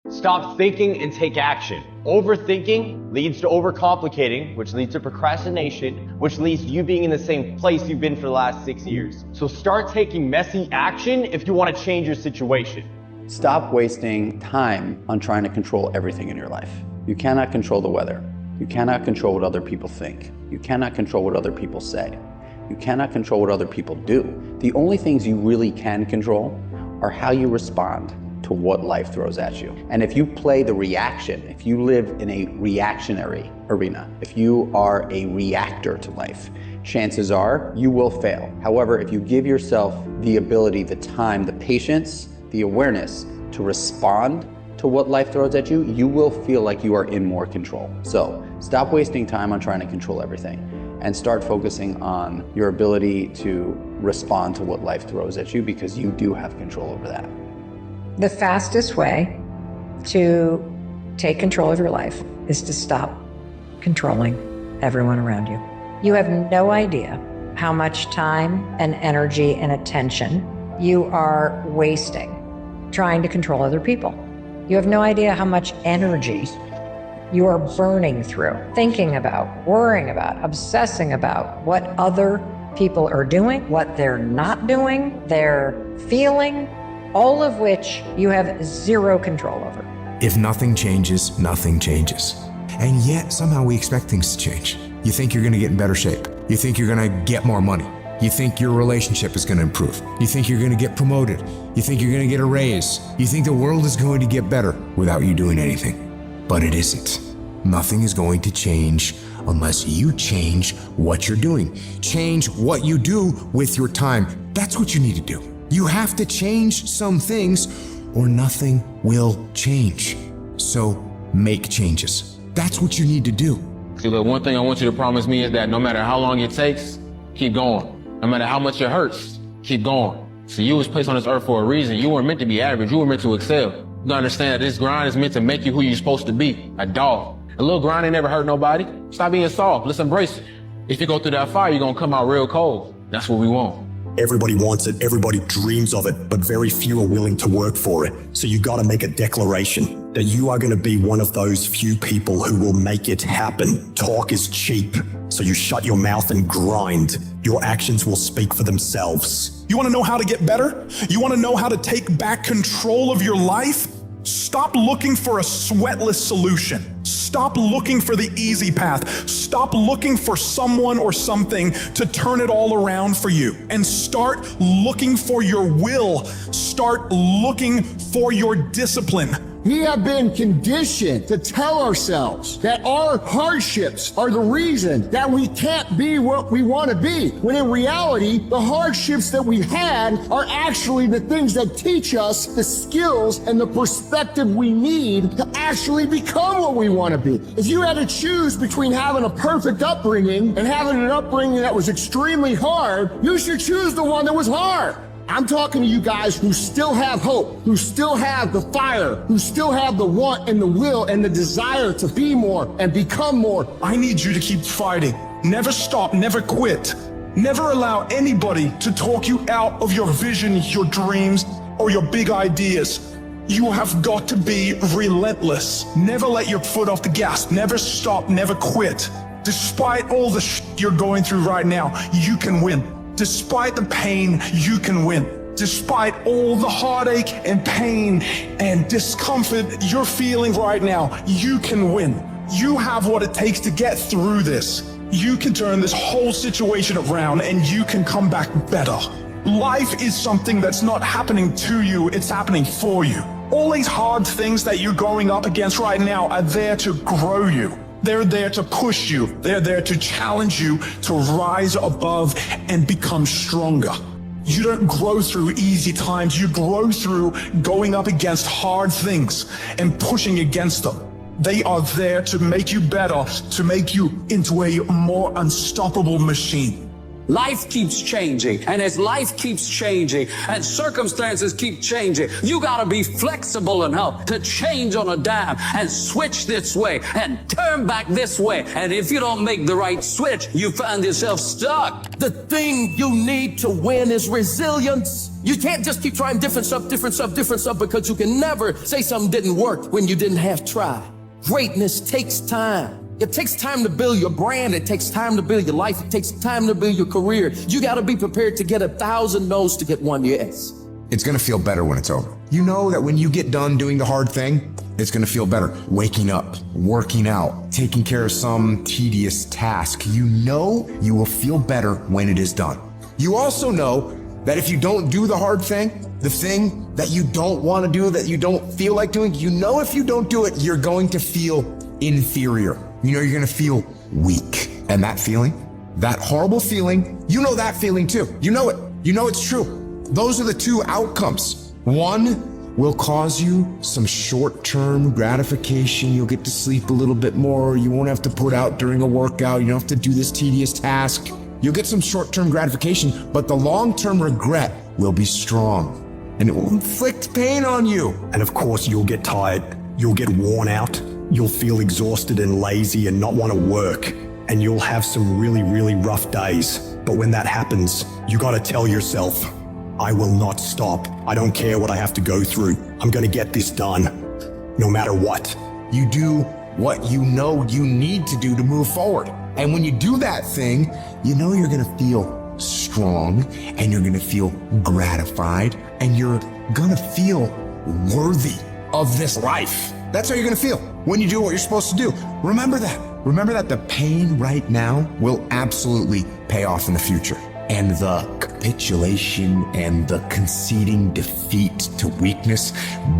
Stop thinking and take action. Overthinking leads to overcomplicating, which leads to procrastination, which leads to you being in the same place you've been for the last 6 years. So start taking messy action if you want to change your situation. Stop wasting time on trying to control everything in your life. You cannot control the weather. You cannot control what other people think. You cannot control what other people say. You cannot control what other people do. The only things you really can control are how you respond to what life throws at you. And if you play the reaction, if you live in a reactionary arena, if you are a reactor to life, chances are you will fail. However, if you give yourself the ability, the time, the patience, the awareness to respond to what life throws at you, you will feel like you are in more control. So stop wasting time on trying to control everything and start focusing on your ability to respond to what life throws at you, because you do have control over that. The fastest way to take control of your life is to stop controlling everyone around you. You have no idea how much time and energy and attention you are wasting trying to control other people. You have no idea how much energy you are burning through thinking about, worrying about, obsessing about what other people are doing, what they're not doing, they're feeling, all of which you have zero control over. If nothing changes, nothing changes. And yet somehow we expect things to change. You think you're gonna get in better shape. You think you're gonna get more money. You think your relationship is gonna improve. You think you're gonna get promoted. You think you're gonna get a raise. You think the world is going to get better without you doing anything. But it isn't. Nothing is going to change unless you change what you're doing. Change what you do with your time. That's what you need to do. You have to change some things or nothing will change. So make changes. That's what you need to do. See, but one thing I want you to promise me is that no matter how long it takes, keep going. No matter how much it hurts, keep going. See, you was placed on this earth for a reason. You weren't meant to be average. You were meant to excel. You gotta understand that this grind is meant to make you who you're supposed to be, a dog. A little grind ain't never hurt nobody. Stop being soft. Let's embrace it. If you go through that fire, you're gonna come out real cold. That's what we want. Everybody wants it, everybody dreams of it, but very few are willing to work for it. So you got to make a declaration that you are going to be one of those few people who will make it happen. Talk is cheap, so you shut your mouth and grind. Your actions will speak for themselves. You want to know how to get better? You want to know how to take back control of your life? Stop looking for a sweatless solution. Stop looking for the easy path. Stop looking for someone or something to turn it all around for you. And start looking for your will. Start looking for your discipline. We have been conditioned to tell ourselves that our hardships are the reason that we can't be what we want to be, when in reality, the hardships that we had are actually the things that teach us the skills and the perspective we need to actually become what we want to be. If you had to choose between having a perfect upbringing and having an upbringing that was extremely hard, you should choose the one that was hard. I'm talking to you guys who still have hope, who still have the fire, who still have the want and the will and the desire to be more and become more. I need you to keep fighting. Never stop, never quit. Never allow anybody to talk you out of your vision, your dreams, or your big ideas. You have got to be relentless. Never let your foot off the gas. Never stop, never quit. Despite all the shit you're going through right now, you can win. Despite the pain, you can win. Despite all the heartache and pain and discomfort you're feeling right now, you can win. You have what it takes to get through this. You can turn this whole situation around and you can come back better. Life is something that's not happening to you, it's happening for you. All these hard things that you're going up against right now are there to grow you. They're there to push you. They're there to challenge you to rise above and become stronger. You don't grow through easy times. You grow through going up against hard things and pushing against them. They are there to make you better, to make you into a more unstoppable machine. Life keeps changing, and as life keeps changing and circumstances keep changing, you gotta be flexible enough to change on a dime and switch this way and turn back this way. And if you don't make the right switch, you find yourself stuck. The thing you need to win is resilience. You can't just keep trying different stuff, because you can never say something didn't work when you didn't have try. Greatness takes time. It takes time to build your brand. It takes time to build your life. It takes time to build your career. You got to be prepared to get 1,000 no's to get 1 yes. It's gonna feel better when it's over. You know that when you get done doing the hard thing, it's gonna feel better. Waking up, working out, taking care of some tedious task. You know you will feel better when it is done. You also know that if you don't do the hard thing, the thing that you don't want to do, that you don't feel like doing, you know if you don't do it, you're going to feel inferior. You know you're going to feel weak. And that feeling, that horrible feeling, you know that feeling too. You know it. You know it's true. Those are the two outcomes. One will cause you some short-term gratification. You'll get to sleep a little bit more. You won't have to put out during a workout. You don't have to do this tedious task. You'll get some short-term gratification, but the long-term regret will be strong and it will inflict pain on you. And of course, you'll get tired. You'll get worn out. You'll feel exhausted and lazy and not want to work. And you'll have some really, really rough days. But when that happens, you got to tell yourself, I will not stop. I don't care what I have to go through. I'm going to get this done, no matter what. You do what you know you need to do to move forward. And when you do that thing, you know you're going to feel strong and you're going to feel gratified and you're going to feel worthy of this life. That's how you're going to feel when you do what you're supposed to do. Remember that. Remember that the pain right now will absolutely pay off in the future. And the capitulation and the conceding defeat to weakness,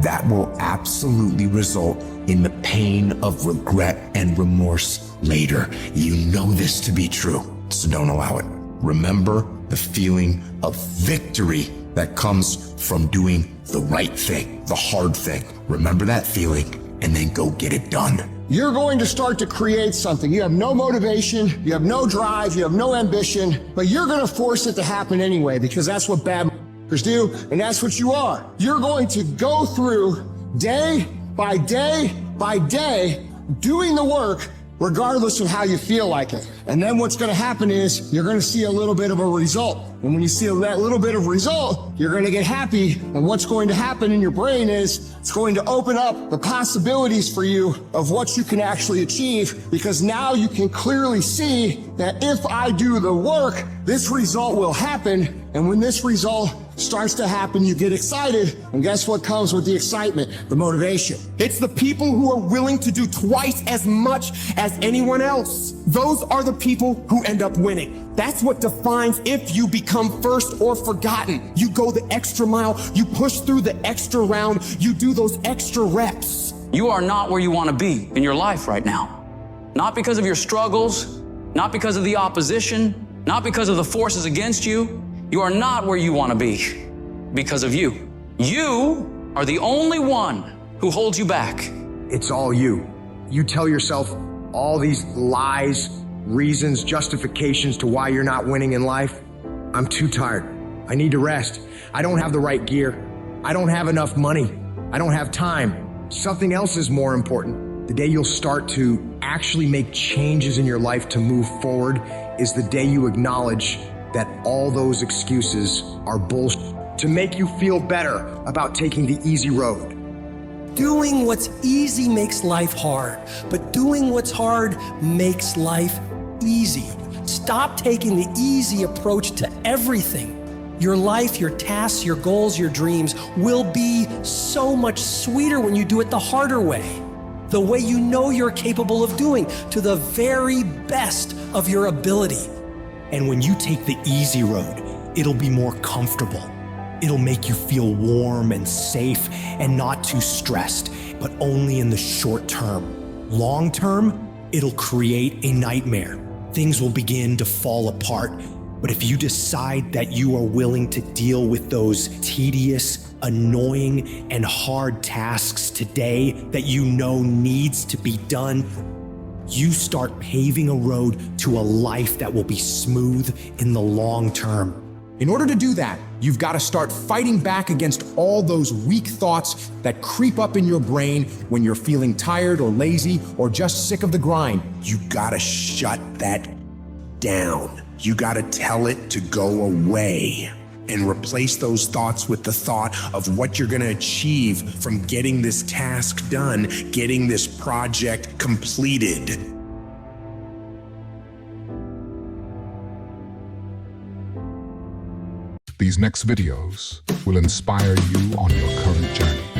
that will absolutely result in the pain of regret and remorse later. You know this to be true, so don't allow it. Remember the feeling of victory that comes from doing the right thing, the hard thing. Remember that feeling and then go get it done. You're going to start to create something. You have no motivation, you have no drive, you have no ambition, but you're going to force it to happen anyway because that's what bad motherfuckers do, and that's what you are. You're going to go through day by day by day doing the work regardless of how you feel like it. And then what's going to happen is you're going to see a little bit of a result. And when you see that little bit of result, you're going to get happy. And what's going to happen in your brain is it's going to open up the possibilities for you of what you can actually achieve, because now you can clearly see that if I do the work, this result will happen. And when this result starts to happen, you get excited. And guess what comes with the excitement? The motivation. It's the people who are willing to do twice as much as anyone else. Those are the people who end up winning. That's what defines if you become first or forgotten. You go the extra mile, you push through the extra round, you do those extra reps. You are not where you want to be in your life right now. Not because of your struggles, not because of the opposition, not because of the forces against you. You are not where you want to be because of you. You are the only one who holds you back. It's all you. You tell yourself all these lies, reasons, justifications to why you're not winning in life. I'm too tired. I need to rest. I don't have the right gear. I don't have enough money. I don't have time. Something else is more important. The day you'll start to actually make changes in your life to move forward is the day you acknowledge that all those excuses are bullshit to make you feel better about taking the easy road. Doing what's easy makes life hard, but doing what's hard makes life easy. Stop taking the easy approach to everything. Your life, your tasks, your goals, your dreams will be so much sweeter when you do it the harder way. The way you know you're capable of doing, to the very best of your ability. And when you take the easy road, it'll be more comfortable. It'll make you feel warm and safe and not too stressed, but only in the short term. Long term, it'll create a nightmare. Things will begin to fall apart. But if you decide that you are willing to deal with those tedious, annoying, and hard tasks today that you know needs to be done, you start paving a road to a life that will be smooth in the long term. In order to do that, you've got to start fighting back against all those weak thoughts that creep up in your brain when you're feeling tired or lazy or just sick of the grind. You gotta shut that down. You gotta tell it to go away and replace those thoughts with the thought of what you're gonna achieve from getting this task done, getting this project completed. These next videos will inspire you on your current journey.